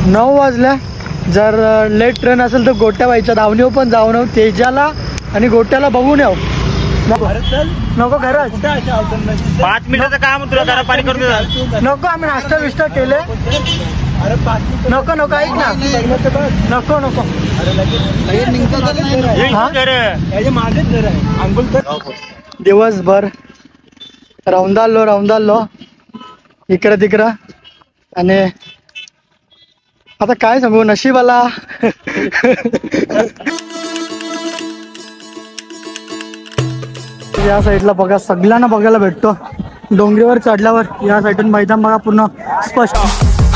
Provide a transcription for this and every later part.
9 वाजल्या. जर late train असेल तर गोट्या व्हायच्या धावणीवर पण जाऊन येऊ, तेजाला आणि गोट्याला बघून येऊ. नको घरात 5 मिनिटाचं काम तुला जरा पाणी करून दे. नको आम्ही नाश्ता बिष्टा केले. नको नको ऐक ना, नको नको दिवसभर रौंदालो इकडं तिकडं आणि आता काय सांगू नशिबाला. या साईडला बघा सगळ्यांना बघायला भेटतो. डोंगरीवर चढल्यावर या साईडून मैदान बघा पूर्ण स्पष्ट.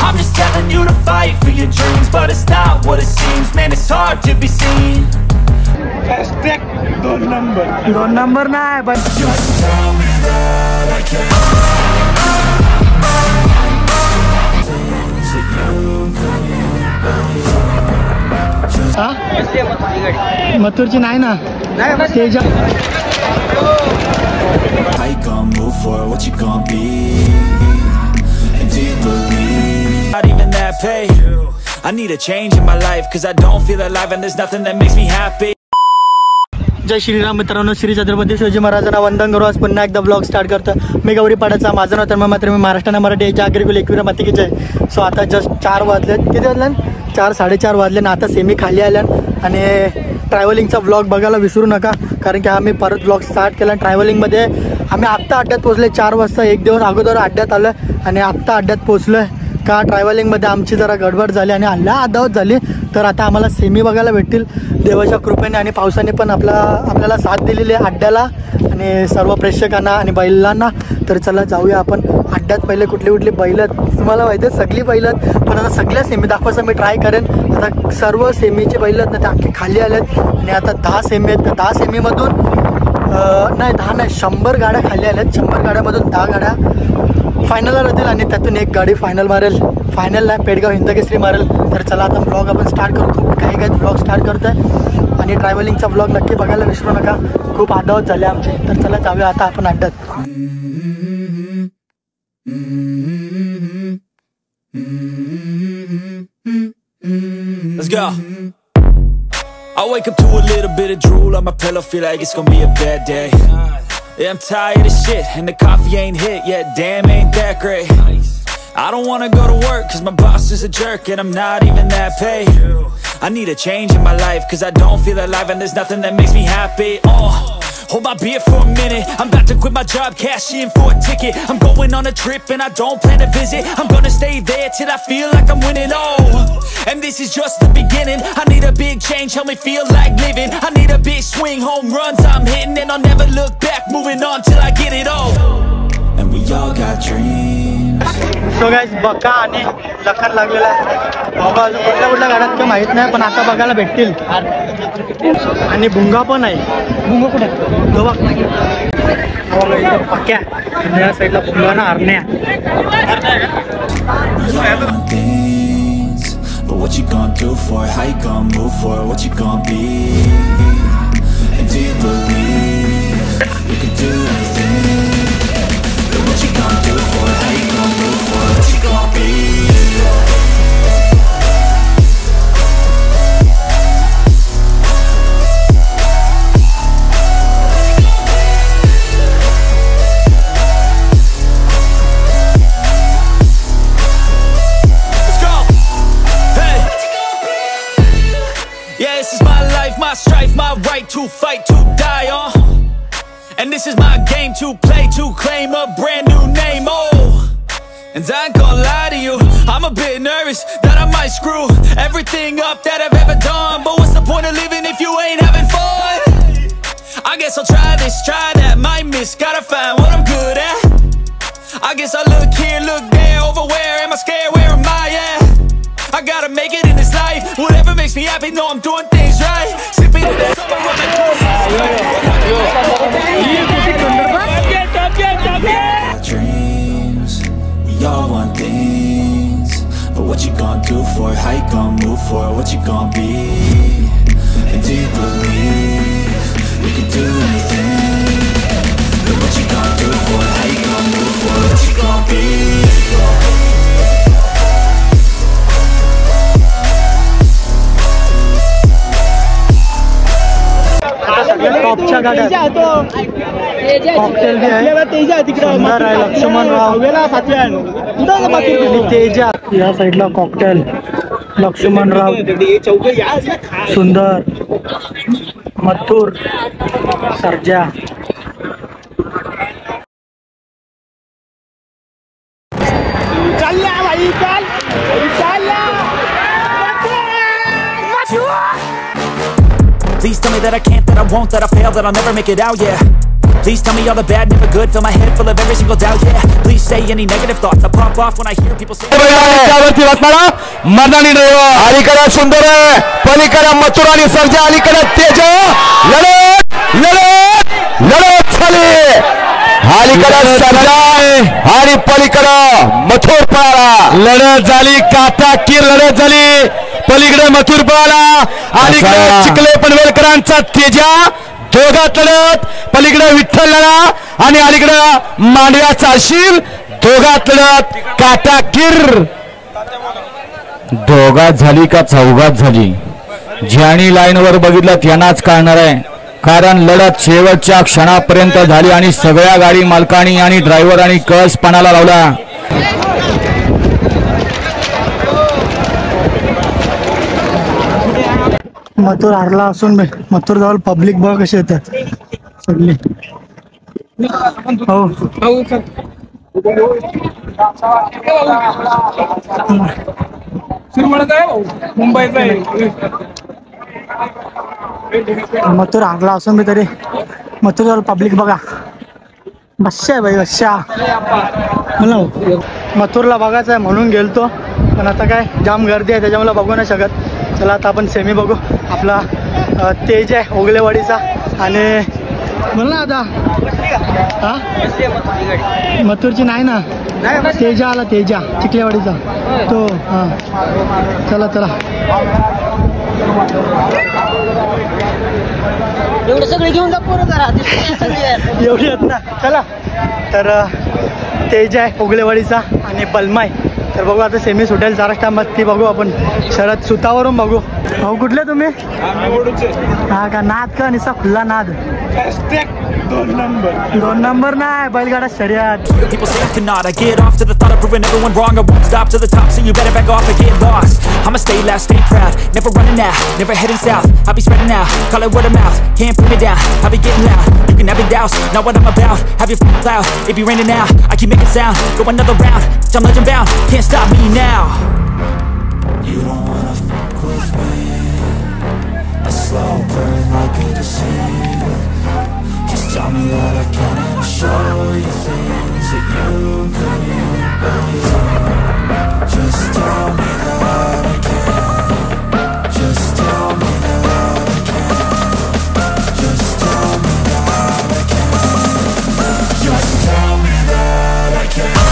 I'm just telling you to fight for your dreams, but it's not what it seems. Man, it's hard to be seen. दोन नंबर नाही पण मथुरची नाही ना तेजा. How you gonna move forward? What you gonna be? And do you believe? Not even that pay. I need a change in my life, cause I don't feel alive and there's nothing that makes me happy. जय श्रीराम मित्रांनो, श्री छत्रपती शिवाजी महाराजांना वंदन करू. आज पुन्हा एकदा blog start करतो. मी गौरी पाडाचा. माझं नाव तर मात्र मी महाराष्ट्र मराठी याच्या अग्रिकुल 21 मातिकेचे आहे. सो आता जस्ट 4 वाजलेत. किती वाजले? 4 साडेचार वाजले ना. आता सेमी खाली आल्या आणि ट्रॅव्हलिंगचा ब्लॉग बघायला विसरू नका, कारण की आम्ही परत ब्लॉग स्टार्ट केला. ट्रॅव्हलिंगमध्ये आम्ही आत्ता अड्ड्यात पोहोचले 4 वाजता. 1 दिवस अगोदर अड्ड्यात आलं आणि आत्ता अड्ड्यात पोहोचलो आहे. का ट्रॅव्हलिंगमध्ये आमची जरा गडबड झाली आणि अद्यावत झाली. तर आता आम्हाला सेमी बघायला भेटतील देवाच्या कृपेने आणि पावसाने पण आपल्याला साथ दिलेली आहे अड्ड्याला आणि सर्व प्रेक्षकांना आणि बैलांना. तर चला जाऊया आपण अड्ड्यात. पहिले कुठली बैल आहेत तुम्हाला माहिती आहे, सगळी बैल आहेत. पण आता सगळ्या सेमी दाखवायचं मी ट्राय करेन. आता सर्व सेमीचे बैल आहेत ना ते अख्खे खाली आलेत आणि आता 10 सेमी आहेत. 10 सेमीमधून नाही 10 नाही 100 गाड्या खाली आल्यात. 100 गाड्यामधून 10 गाड्या फायनलला राहतील आणि त्यातून एक गाडी फायनल मारेल. फायनलला पेडगाव हिंदकेसरी मारेल. तर चला आता ब्लॉग आपण स्टार्ट करू. खूप काही ब्लॉग स्टार्ट करतो आहे आणि ट्रॅव्हलिंगचा ब्लॉग नक्की बघायला विसरू नका. खूप आदावत झाले आमचे. तर चला जाऊया आता आपण अड्ड्यात. Let's go. I wake up to a little bit of drool on my pillow, feel like it's gonna be a bad day. Yeah, I'm tired of shit, and the coffee ain't hit yet, damn ain't that great. I don't wanna go to work, cause my boss is a jerk, and I'm not even that paid. I need a change in my life, cause I don't feel alive, and there's nothing that makes me happy. Hold my beer for a minute, I'm about to quit my job, cash in for a ticket. I'm going on a trip and I don't plan to visit. I'm gonna stay there till I feel like I'm winning, and this is just the beginning. I need a big change, help me feel like living. I need a big swing, home runs I'm hitting, and I'll never look back, moving on till I get it all. And we all got dreams. So guys बका आणि लखन लागलेला आहे. बाबा अजून कुठल्या गाड्यात काही माहीत नाही, पण आता बघायला भेटतील. आणि भुंगा पण आहे. भुंगा कुठे पक्या आणि या साईडला भुंगा ना हरण्या. But what you gonna do for it? How you gonna move for it? What you gonna be? And do you believe you can do anything? But what you gonna do for it? How you gonna move for it? What you gonna be? My right to fight, to die on. And this is my game to play, to claim a brand new name, And I ain't gonna lie to you, I'm a bit nervous that I might screw everything up that I've ever done. But what's the point of living if you ain't having fun? I guess I'll try this, try that, might miss, gotta find what I'm good at. I guess I look here, look there, over where am I scared, where am I at? I gotta make it in this life, whatever makes me happy, know I'm doing things right. Sipping to that summer, dreams, we all want things, but what you gonna do for it? How you gonna move for it? What you gonna be? And do you believe we can do anything? But what you gonna do for it? How you gonna move for it? What you gonna be? गाड्या cocktail बी आहे सुंदर आहे लक्ष्मणराव आणि तेजा या साईडला cocktail Laxmanrao सुंदर Mathur Sarja Please tell me that I can't, that I won't, that I fail, that I'll never make it out, yeah. Please tell me all the bad, never good, fill my head full of every single doubt, yeah. Please say any negative thoughts, I pop off when I hear people say मर्दानी driver अलीकडे सुंदर आहे, पलीकडे मथुर आणि सर्जा, अलीकडे तेज, लढत लढत लढत झाली, अलीकडे सर्जा आणि पलीकडे मथुर पळाला, लढत झाली, काटाकीर लढत झाली, पलीकडे मथुर पळाला, अलीकडे चिखले पनवेलकरांचा तेजा, दोघात लढत, पलीकडे विठ्ठल लढा आणि अलीकडे मांडव्याचा अशील, दोघात लढत काटाकीर, दोघात झाली का चौघात झाली, ज्यांनी लाईनवर बघितलं त्यांनाच कळणार आहे, कारण लढत शेवटच्या क्षणापर्यंत झाली आणि सगळ्या गाडी मालकांनी आणि ड्रायव्हरांनी कस पणाला लावला. मथुर हारला असून मथुर जवळ पब्लिक बघ कशी येतात सगळी. हो मथुर हारला असून तरी मथुर जवळ पब्लिक बघा, बश्या आहे भाई बश्या. मला मथुरला बघायचं आहे म्हणून गेलतो, पण आता काय जाम गर्दी आहे त्याच्यामुळे बघू नाही शकत. चला आता आपण सेमी बघू. आपला तेज आहे ओगलेवाडीचा आणि म्हणला आता हा मथुरची नाही ना, तेजा आला, तेजा चिखलेवाडीचा तो. हां चला चला एवढे सगळे घेऊन जा पोरं जरा एवढी आहेत ना. चला तर तेज आहे ओगलेवाडीचा आणि बलमाय. तर बघू आता सेमी सुटेल जरा टाइमात ती बघू आपण शरद सुतावरून बघू. हो कुठले तुम्ही? हा का नाद का निसा खुल्ला नाद. 2 नंबर नाही बैलगाडा शर्यत. People say I cannot, I get off to the thought of proving everyone wrong. I won't stop to the top, so you better back off and get lost. I'ma stay loud, stay proud, never running out, never heading south. I'll be spreading out, call it word of mouth. Can't put me down, I'll be getting loud. You can have it douse, not what I'm about. Have your f***ing cloud, it be raining now. I keep making sound, go another round. I'm legend bound, can't stop me now. You don't wanna fuck with me. A slow burn like a disease. Just tell me that I can and I'll show you things that you couldn't believe. Just tell me that I can. Just tell me that I can. Just tell me that I can. Just tell me that I can.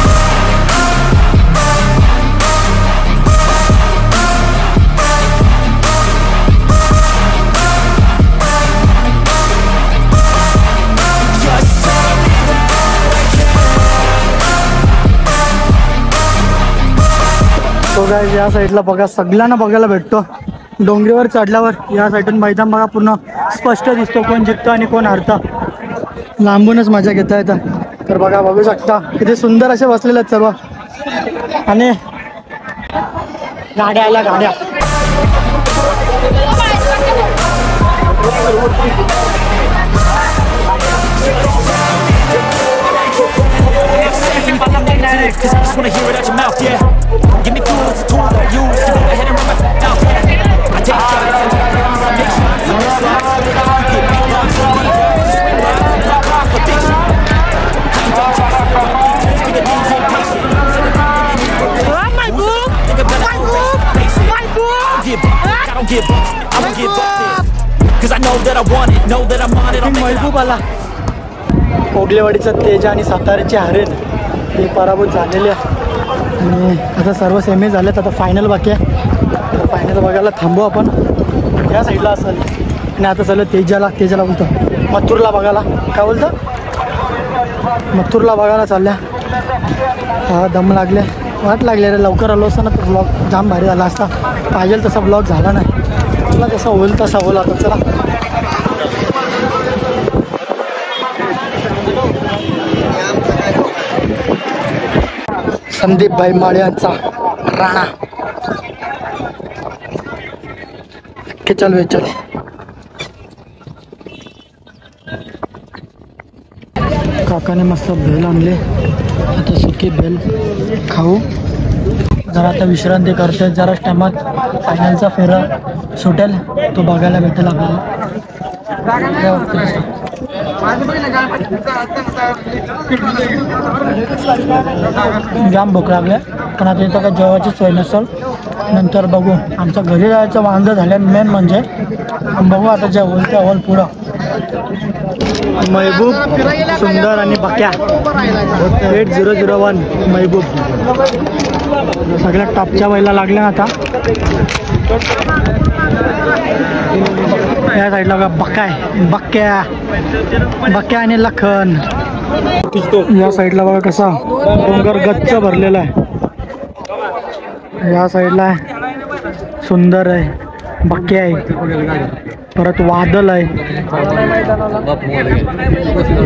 तो guys या साईडला बघा सगळ्यांना बघायला भेटतो. डोंगरीवर चढल्यावर या साईडून मैदान बघा पूर्ण स्पष्ट दिसतो कोण जिंकतो आणि कोण हरतं. लांबूनच मजा घेता येतं. तर बघा बघू शकता किती सुंदर असे बसलेले आहेत सर्व. आणि गाड्या आल्या गाड्या. Cause I just wanna hear it out your mouth, yeah. Give me fuel, it's a tool that I use to go ahead and run my mouth, yeah. I take shots, I take risks, I make shots, I miss shots. You get beat up, so be there. Swing left, block off a big shot. I ain't done chasing the ball, just be the DJ patient. my book, Think about my book, my book. I don't give up, I don't give up. Cause I know that I want it, know that I'm on it, I'll make it महबूब आला. ओगलेवाडीचा तेज आणि साताऱ्याचे हरेन हे पराभूत झालेले आणि आता सर्व सेमी झालेत. आता फायनल बाकी आहे. तर फायनल बघायला थांबू आपण. या साईडला असेल आणि आता चाललं तेजाला बोलतो मथुरला बघायला. काय बोलतं मथुरला बघायला चालल्या. हा दम लागले, वाट लागले रे. लवकर आलो असता ना तर ब्लॉग जाम भारी झाला असता. पाहिजे तसा ब्लॉग झाला नाही. चला जसा होईल तसा होईल. आता चला संदीप भाई माळे यांचा राणा. चल वे चल. काकाने मस्त भेल आणले. आता सुकी भेल खाऊ. जरा आता विश्रांती करतोय. जरा टायमात फायनलचा फेरा सुटेल तो बघायला भेटेल आपल्याला. जाम भूक लागल्या पण आता इथं काय जेवायची सोय नसेल. नंतर बघू. आमच्या घरी जायचं वांदं झालं मेन म्हणजे. बघू आता जे होईल ते होईल पुढं. महबूब सुंदर आणि बक्या 8001 महबूब सगळ्या टॉपच्या बैला लागल्या आता. या साईडला बघा बक्या आणि लखन. या साईडला बघा कसा डोंगर गच्च भरलेला आहे. या साईडला आहे सुंदर आहे बक्या आहे. परत वादल आहे.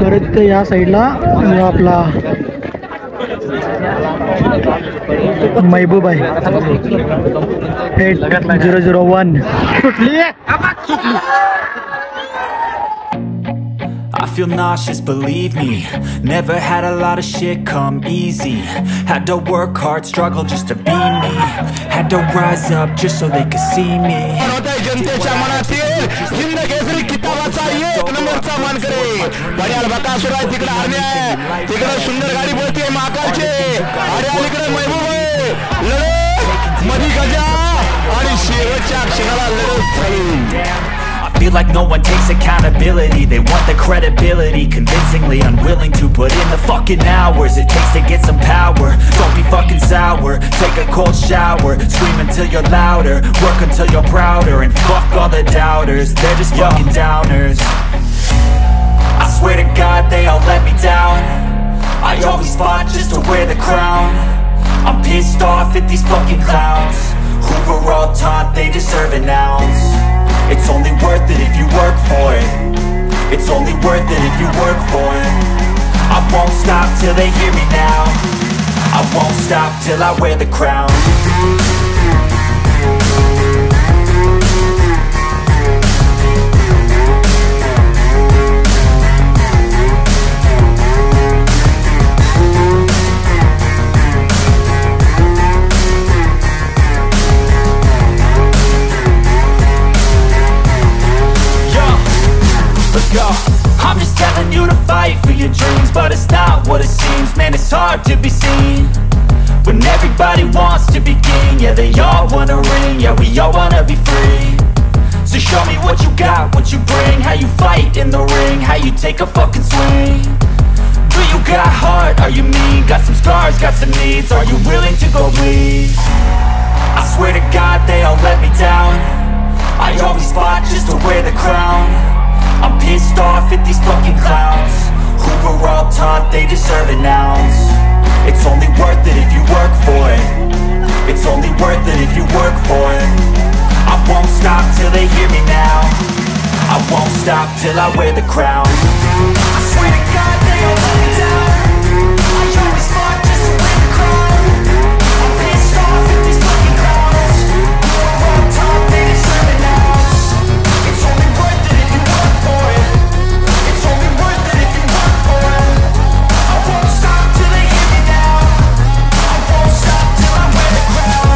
परत या साईडला आपला महबूब आहे 8001 सुटली. I feel nauseous, believe me. Never had a lot of shit come easy. Had to work hard, struggle just to be me. Had to rise up just so they could see me. जनतेच्या मनातील हिंद केसरी किताबाचा 1 नंबरचा मानकरी पर्याल बकासूर आहे. तिकडे army आहे. तिकडे सुंदर गाडी बोलते महाकालचे. आणि अलीकडे महबूब आहे. लढत मधी गजा आणि शेवटच्या क्षणाला लढत झाली. Feel like no one takes accountability. They want the credibility, convincingly unwilling to put in the fucking hours it takes to get some power. Don't be fucking sour, take a cold shower. Scream until you're louder, work until you're prouder. And fuck all the doubters, they're just fucking downers. I swear to God they all let me down. I always fought just to wear the crown. I'm pissed off at these fucking clowns who were all taught they deserve an ounce. It's only worth it if you work for it. It's only worth it if you work for it. I won't stop till they hear me now. I won't stop till I wear the crown. I'm just telling you to fight for your dreams, but it's not what it seems. Man, it's hard to be seen when everybody wants to be king. Yeah, they all wanna ring, yeah, we all wanna be free. So show me what you got, what you bring. How you fight in the ring, how you take a fucking swing. Do you got heart, are you mean? Got some scars, got some needs, are you willing to go bleed? I swear to God they all let me down. I always fought just to wear the crown. I'm pissed off at these fucking clowns who were all taught they deserve an ounce. It's only worth it if you work for it. It's only worth it if you work for it. I won't stop till they hear me now. I won't stop till I wear the crown. I swear to God they all let me down. I always fought just to wear the crown. I'm pissed off at these fucking clowns who were all taught they deserve an ounce. It's only worth it if you work for it. It's only worth it if you work for it. I won't stop till they hear me now. I won't stop till I wear the crown.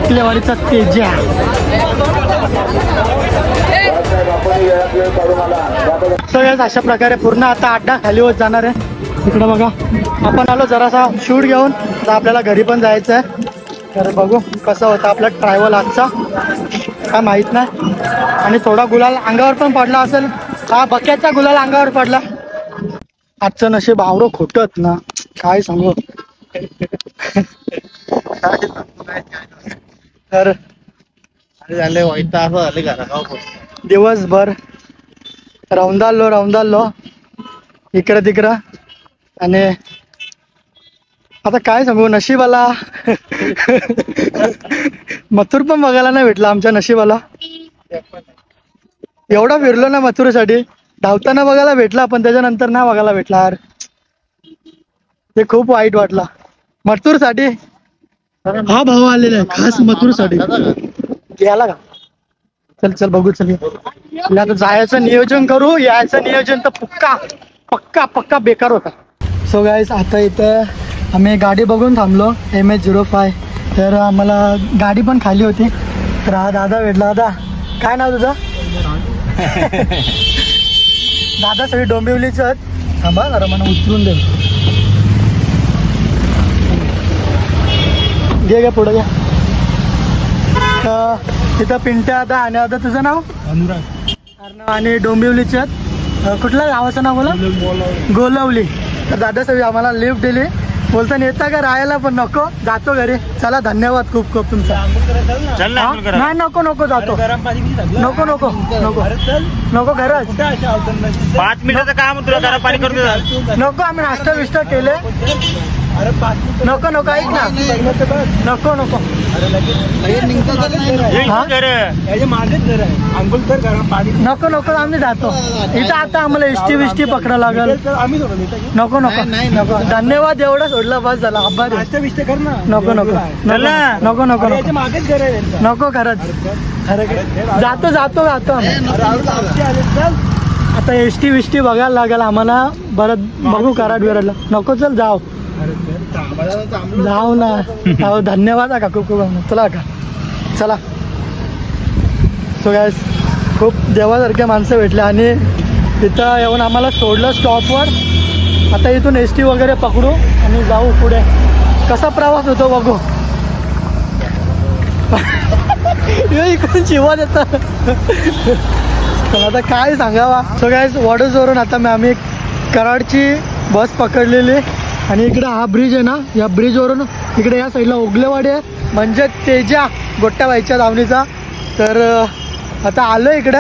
उकलेवाडीचा तेजा. सगळ्याच अशा प्रकारे पूर्ण आता अड्डा खाली होत जाणार आहे. इकडे बघा आपण आलो जरासा शूट घेऊन, तर आपल्याला घरी पण जायचं आहे. तर बघू कसं होतं आपला ट्रॅव्हल आजचा, काय माहीत नाही. आणि थोडा गुलाल अंगावर पण पडला असेल. हा बक्याचा गुलाल अंगावर पडला. आजचं नशीब आवरो खोटत ना, काय सांगू. तर झाले वाईट असं झाले घरा दिवसभर राऊंदालो इकडं तिकडं. आणि आता काय सांगू नशिबाला मथुर पण बघायला नाही भेटला आमच्या नशिबाला. एवढा फिरलो ना मथुरसाठी, धावताना बघायला भेटला पण त्याच्यानंतर नाही बघायला भेटला यार. ते खूप वाईट वाटला मथुरसाठी. हा भाऊ आलेला आहे खास मथुरसाठी. याला का चल चल बघू. चल आता जायचं नियोजन करू, यायचं नियोजन तर पक्का पक्का बेकार होता. सो गाईस आता इथं आम्ही गाडी बघून थांबलो MH05. तर आम्हाला गाडी पण खाली होती. तर हा दादा भेटला. दादा काय नाव तुझं? दादा सगळी डोंबिवलीच आहेत. थांबा जरा मला उचलून दे. घे पुढे घ्या. तिथं पिंट्या आता. आणि आता तुझं नाव? अनुराग. आणि डोंबिवलीचे आहेत. कुठल्या गावाचं नाव बोला? गोलवली. तर दादा सगळी आम्हाला लिफ्ट दिली. बोलताना येता का राहायला, पण नको जातो घरी. चला धन्यवाद खूप खूप तुमचा. नाही नको जातो. नको नको नको नको घरच. 5 मिनिटाचं काम तुला जरा पाणी करून दे. नको आम्ही नाश्ता बिष्टा केले. नको ऐक ना. नको नको आम्ही जातो. इथं आता आम्हाला एसटी बिष्टी पकडा लागल. नको धन्यवाद. एवढं सोडलं बस झाला. आभार. नको खरंच जातो. आता एसटी बिष्टी बघायला लागेल आम्हाला. बरं बघू कराड बिराडला. नको चल जाऊ ना. हो धन्यवाद का खूप चला का. चला. सो गाईस खूप देवासारखे माणसं भेटले आणि तिथं येऊन आम्हाला सोडलं स्टॉपवर. आता इथून एसटी वगैरे पकडू आणि जाऊ पुढे. कसा प्रवास होतो बघू. इकडून शिवा देतात. तर आता काय सांगावा. सो गाईस वडूजवरून आता आम्ही कराडची बस पकडलेली. आणि इकडे हा ब्रिज आहे ना, या ब्रिजवरून इकडे या साईडला उगलेवाडी आहे, म्हणजे तेजा गोट्याबाईच्या धावणीचा. तर आता आलो इकडे.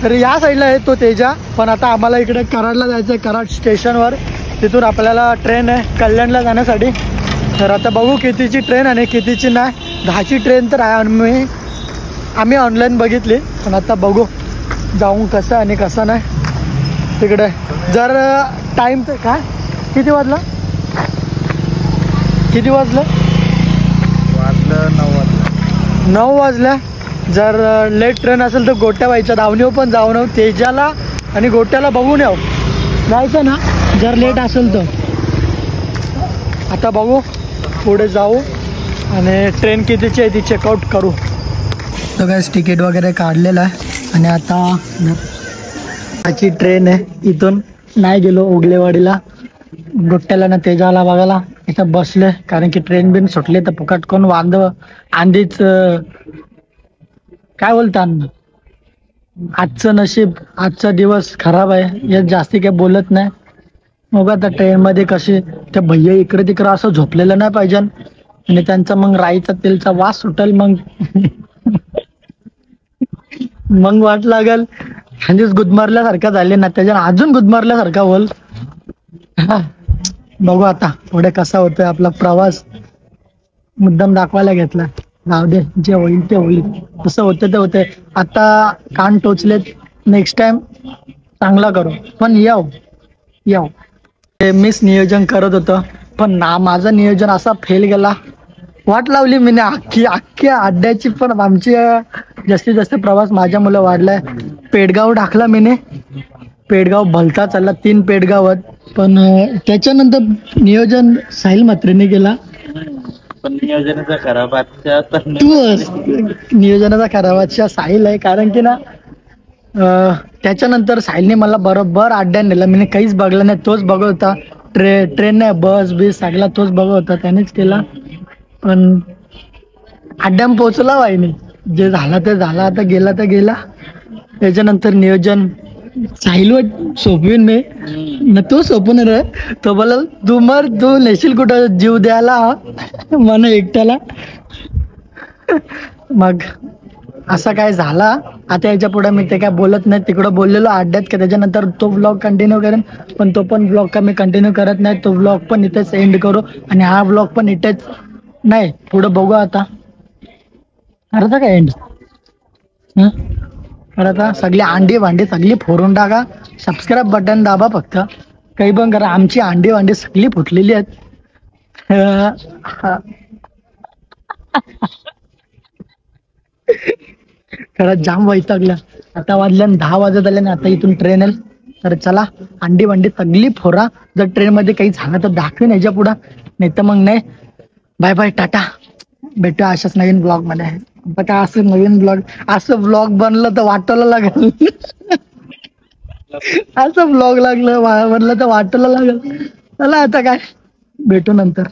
तर या साईडला आहे तो तेजा. पण आता आम्हाला इकडे कराडला जायचं आहे. कराड स्टेशनवर तिथून आपल्याला ट्रेन आहे कल्याणला जाण्यासाठी. तर आता बघू कितीची ट्रेन आणि कितीची नाही. 10ची ट्रेन तर आहे. आम्ही ऑनलाईन बघितली. पण आता बघू जाऊन कसं आणि कसं नाही तिकडे. जर टाईम तर काय किती वाजलं 9 वाजल्या. जर लेट ट्रेन असेल तर गोट्याबाईच्या धावणीवर पण जाऊन तेजाला आणि गोट्याला बघून येऊ जायचं ना, जर लेट असेल तर. आता बघू पुढे जाऊ आणि ट्रेन कितीची आहे ती चेकआउट करू. तर काय तिकीट वगैरे काढलेलं आहे. आणि आता त्याची ट्रेन आहे. इथून नाही गेलो उगलेवाडीला, गोट्याला ना तेजाला बघायला. इथं बसले कारण की ट्रेन बिन सुटले तर फुकट कोण आंधीच काय बोलता. आजचं नशीब, आजचा दिवस खराब आहे. यात जास्ती काही बोलत नाही. मग आता ट्रेनमध्ये कसे ते भैया इकडे तिकडे असं झोपलेलं नाही पाहिजे. आणि त्यांचा मग राईचा तेलचा वास सुटेल. मग वाट लागल. म्हणजेच गुदमरल्यासारखा झाले ना, त्याच्यानं अजून गुदमरल्यासारखा होल. बघू आता पुढे कसा होतोय आपला प्रवास. मुद्दाम दाखवायला घेतला. जाऊ दे, जे होईल ते होईल. तसं होतं ते होतंय. आता कान टोचलेत. नेक्स्ट टाइम चांगला करू. पण येऊ मीच नियोजन करत होतं, पण ना माझं नियोजन असा फेल गेला. वाट लावली मी अख्ख्या अड्ड्याची. पण आमची जास्तीत जास्त प्रवास माझ्या मुलं वाढलाय. पेडगाव टाकला मीने. पेडगाव भलता चालला. 3 पेडगावात. पण त्याच्यानंतर नियोजन साहिल म्हात्रेने केला. पण नियोजनाचा खराब आजच्या तू नियोजनाचा खराबादशा साहिल आहे, कारण की ना त्याच्यानंतर साहिलने मला बरोबर अड्ड्यात नेलं. मी काहीच बघलं नाही, तोच बघत होता. ट्रेन नाही, बस बीस सगळा तोच बघत होता, त्यानेच केला. पण अड्ड्याम पोचला वाहिनी, जे झाला ते झाला, आता गेला तर गेला. त्याच्यानंतर नियोजन साहिलवर सोपवीन मी न, तो सोपून रे. तो बोला तू नेशील कुठं जीव द्यायला मन एकट्याला. मग असं काय झाला. आता याच्या पुढे मी ते काय बोलत नाही. तिकडं बोललेलो अड्ड्यात का त्याच्यानंतर तो व्लॉग कंटिन्यू करेन, पण तो पण व्लॉग का मी कंटिन्यू करत नाही. तो व्लॉग पण इथेच एंड करू आणि हा व्लॉग पण इथेच नाही, पुढं बघू आता. अरे काय एंड आता सगळी अंडी वांडी सगळी फोडून टाका. सबस्क्राईब बटन दाबा फक्त, काही पण करा. आमची अंडी वांडी सगळी फुटलेली आहेत. खरंच जाम वैतागलं. आता वाजल्या 10 वाजत आले ना, आता इथून ट्रेन येईल. तर चला अंडी वांडी सगळी फोरा. जर ट्रेन मध्ये काही झालं तर दाखवेन याच्या पुढं, नाही तर मग नाही. बाय बाय, टाटा, भेटूया अशाच नवीन ब्लॉग मध्ये. आता काय असं नवीन ब्लॉग, असं ब्लॉग बनलं तर वाटायला लागेल. असं ब्लॉग बनलं तर वाटायला लागेल. चला आता काय, भेटू नंतर.